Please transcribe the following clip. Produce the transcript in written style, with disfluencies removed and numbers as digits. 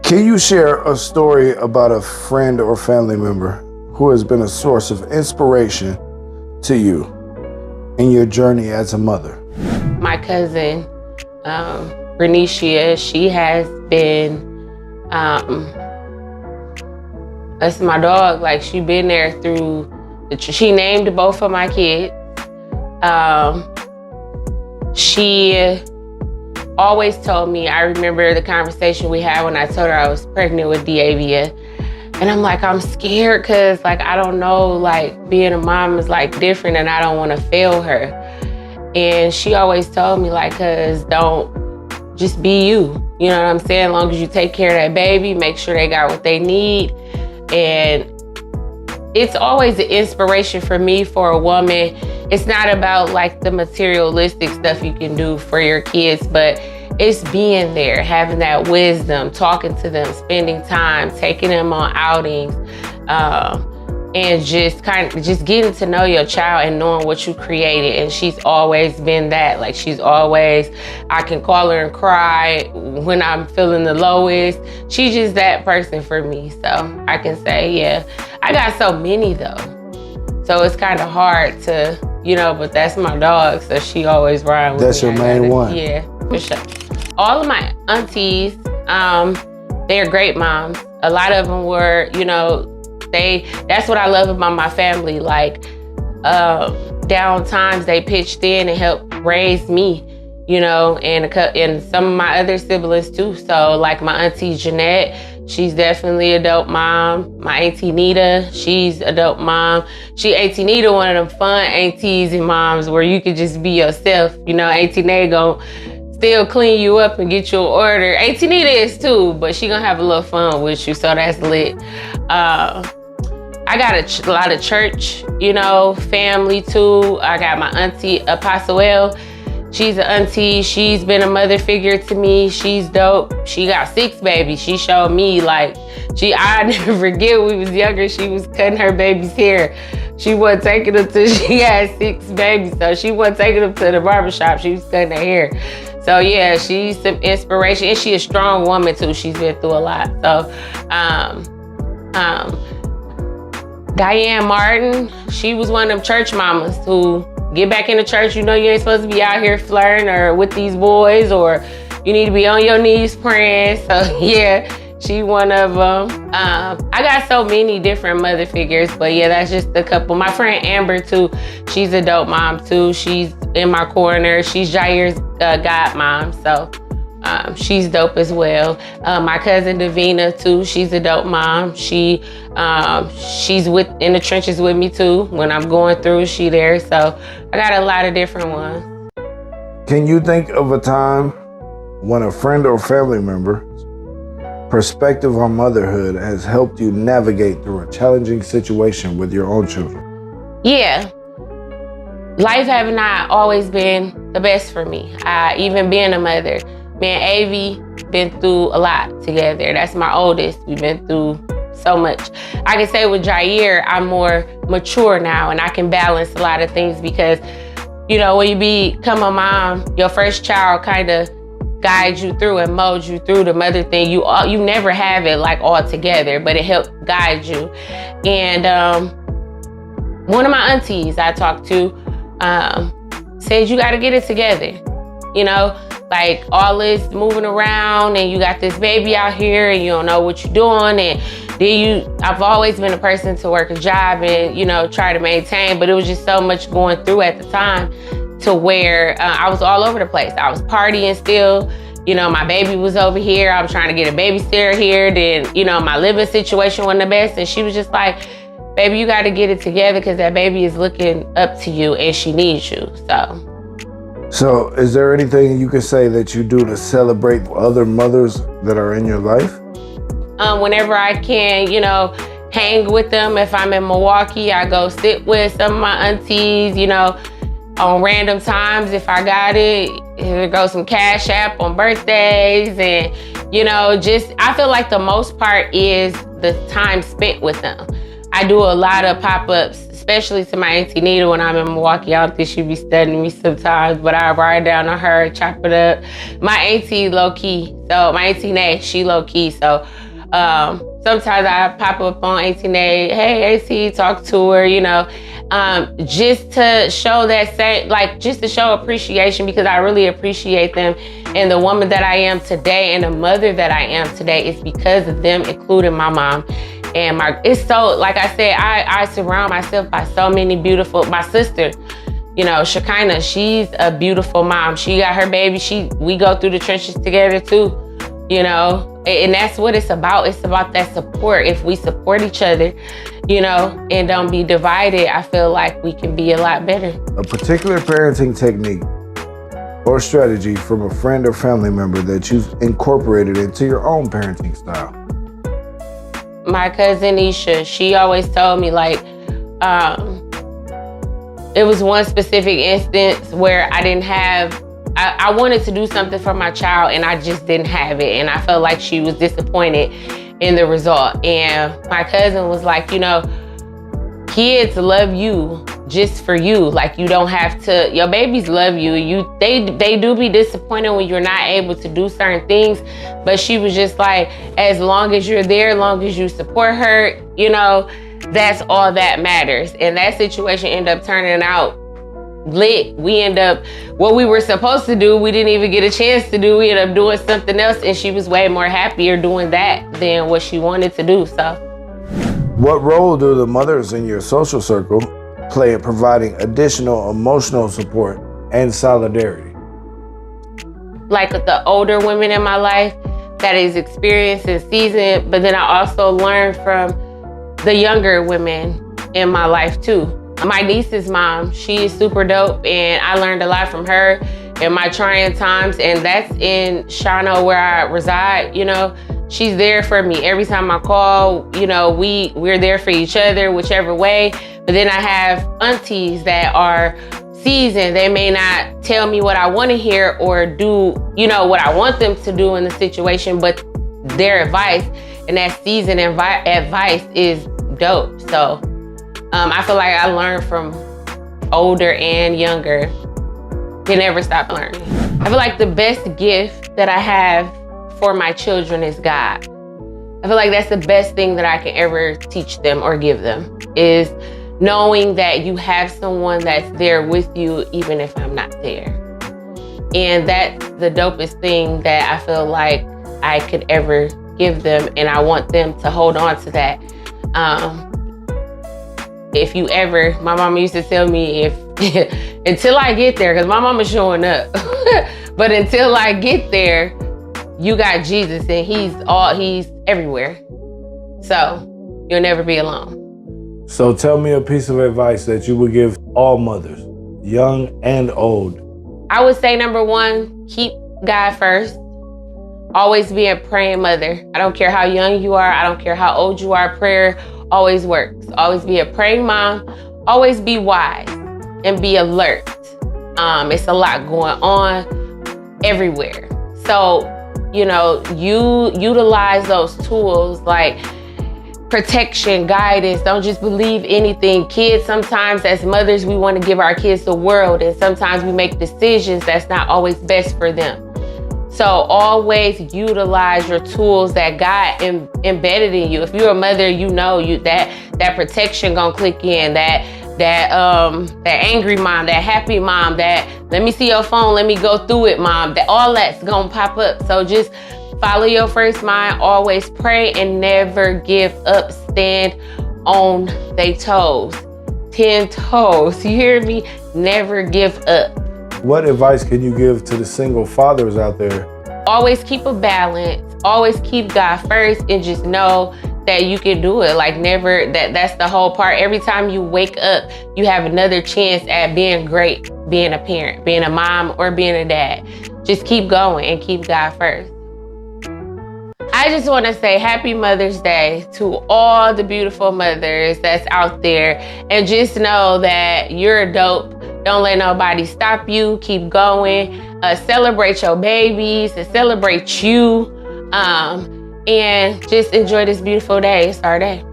Can you share a story about a friend or family member who has been a source of inspiration to you in your journey as a mother? My cousin, Bernicia, she has been, that's my dog. Like, she been there through, she named both of my kids. She always told me, I remember the conversation we had when I told her I was pregnant with Diavia. And I'm like, I'm scared because like, I don't know, like being a mom is like different and I don't want to fail her. And she always told me like, cause don't just be you. You know what I'm saying? As long as you take care of that baby, make sure they got what they need. And it's always an inspiration for me for a woman. It's not about like the materialistic stuff you can do for your kids, but it's being there, having that wisdom, talking to them, spending time, taking them on outings, and just getting to know your child and knowing what you created. And she's always been that. Like she's always, I can call her and cry when I'm feeling the lowest. She's just that person for me. So I can say, yeah, I got so many though. So it's kind of hard to, you know, but that's my dog. So she always ride with me. That's your main one. Yeah, for sure. All of my aunties, they're great moms. A lot of them were, you know, that's what I love about my family. Like, down times they pitched in and helped raise me, you know, and some of my other siblings too. So like my auntie Jeanette, she's definitely a dope mom. My auntie Nita, she's a dope mom. Auntie Nita, one of them fun aunties and moms where you could just be yourself. You know, Auntie Nita gon' still clean you up and get you an order. Auntie Nita is too, but she gonna have a little fun with you, so that's lit. I got a lot of church, you know, family too. I got my auntie Apostle L. She's an auntie. She's been a mother figure to me. She's dope. She got 6 babies. She showed me like, I never forget when we was younger, she was cutting her baby's hair. She wasn't taking them till she had 6 babies. So she wasn't taking them to the barbershop. She was cutting her hair. So yeah, she's some inspiration. And she's a strong woman too. She's been through a lot. So, Diane Martin, she was one of them church mamas who get back in the church. You know you ain't supposed to be out here flirting or with these boys, or you need to be on your knees praying. So yeah, she one of them. I got so many different mother figures, but yeah, that's just a couple. My friend Amber too, she's a dope mom too. She's in my corner. She's Jair's godmom, so she's dope as well. My cousin Davina too, she's a dope mom. She's in the trenches with me too. When I'm going through, she there. So I got a lot of different ones. Can you think of a time when a friend or family member's perspective on motherhood has helped you navigate through a challenging situation with your own children? Yeah. Life have not always been the best for me. Even being a mother. Me and Avi been through a lot together. That's my oldest. We've been through so much. I can say with Jair, I'm more mature now and I can balance a lot of things because, you know, when you become a mom, your first child kind of guides you through and molds you through the mother thing. You never have it like all together, but it helped guide you. And one of my aunties I talked to said, you got to get it together, you know? Like all this moving around and you got this baby out here and you don't know what you're doing. And then I've always been a person to work a job and, you know, try to maintain, but it was just so much going through at the time to where I was all over the place. I was partying still, you know, my baby was over here. I was trying to get a babysitter here. Then, you know, my living situation wasn't the best. And she was just like, baby, you got to get it together because that baby is looking up to you and she needs you, So is there anything you could say that you do to celebrate other mothers that are in your life? Whenever I can, you know, hang with them. If I'm in Milwaukee, I go sit with some of my aunties, you know, on random times if I got it. There goes some Cash App on birthdays and, you know, just, I feel like the most part is the time spent with them. I do a lot of pop-ups, especially to my Auntie Nita when I'm in Milwaukee. I don't think she be studying me sometimes, but I ride down on her, chop it up. My auntie low key, so my Auntie Nay, she low key. So sometimes I pop up on Auntie Nay, hey Auntie, talk to her, just to show that just to show appreciation, because I really appreciate them. And the woman that I am today and the mother that I am today is because of them, including my mom. And it's so, like I said, I surround myself by so many beautiful, my sister, Chakendria, she's a beautiful mom. She got her baby. We go through the trenches together too, and that's what it's about. It's about that support. If we support each other, and don't be divided, I feel like we can be a lot better. A particular parenting technique or strategy from a friend or family member that you've incorporated into your own parenting style. My cousin Isha, she always told me it was one specific instance where I wanted to do something for my child and I just didn't have it. And I felt like she was disappointed in the result. And my cousin was like, kids love you just for you. Like, you don't have to, your babies love you. They do be disappointed when you're not able to do certain things. But she was just like, as long as you're there, as long as you support her, that's all that matters. And that situation ended up turning out lit. What we were supposed to do, we didn't even get a chance to do. We ended up doing something else, and she was way more happier doing that than what she wanted to do. So, what role do the mothers in your social circle play in providing additional emotional support and solidarity? Like the older women in my life that is experienced and seasoned, but then I also learned from the younger women in my life too. My niece's mom, she is super dope, and I learned a lot from her in my trying times, and that's in Shawano where I reside. She's there for me every time I call. We're there for each other, whichever way. But then I have aunties that are seasoned. They may not tell me what I want to hear or do, what I want them to do in the situation, but their advice and that seasoned advice is dope. So I feel like I learned from older and younger. Can never stop learning. I feel like the best gift that I have for my children is God. I feel like that's the best thing that I can ever teach them or give them, is knowing that you have someone that's there with you even if I'm not there. And that's the dopest thing that I feel like I could ever give them, and I want them to hold on to that. My mama used to tell me until I get there, because my mama's showing up, but until I get there, you got Jesus, and he's everywhere. So you'll never be alone. So tell me a piece of advice that you would give all mothers, young and old. I would say, number one, keep God first. Always be a praying mother. I don't care how young you are. I don't care how old you are. Prayer always works. Always be a praying mom. Always be wise and be alert. It's a lot going on everywhere. So, you utilize those tools like protection, guidance. Don't just believe anything. Kids, sometimes as mothers, we want to give our kids the world, and sometimes we make decisions that's not always best for them. So always utilize your tools that God embedded in you. If you're a mother, that protection gonna click in. That angry mom, that happy mom, that let me see your phone, let me go through it mom. That all that's gonna pop up. So just follow your first mind. Always pray and never give up. Stand on their toes. 10 toes. You hear me? Never give up. What advice can you give to the single fathers out there? Always keep a balance. Always keep God first, and just know that you can do it. Like, never, that's the whole part. Every time you wake up, you have another chance at being great, being a parent, being a mom, or being a dad. Just keep going and keep God first. I just want to say happy Mother's Day to all the beautiful mothers that's out there, and just know that you're dope. Don't let nobody stop you. Keep going. Celebrate your babies and celebrate you. And just enjoy this beautiful day. It's our day.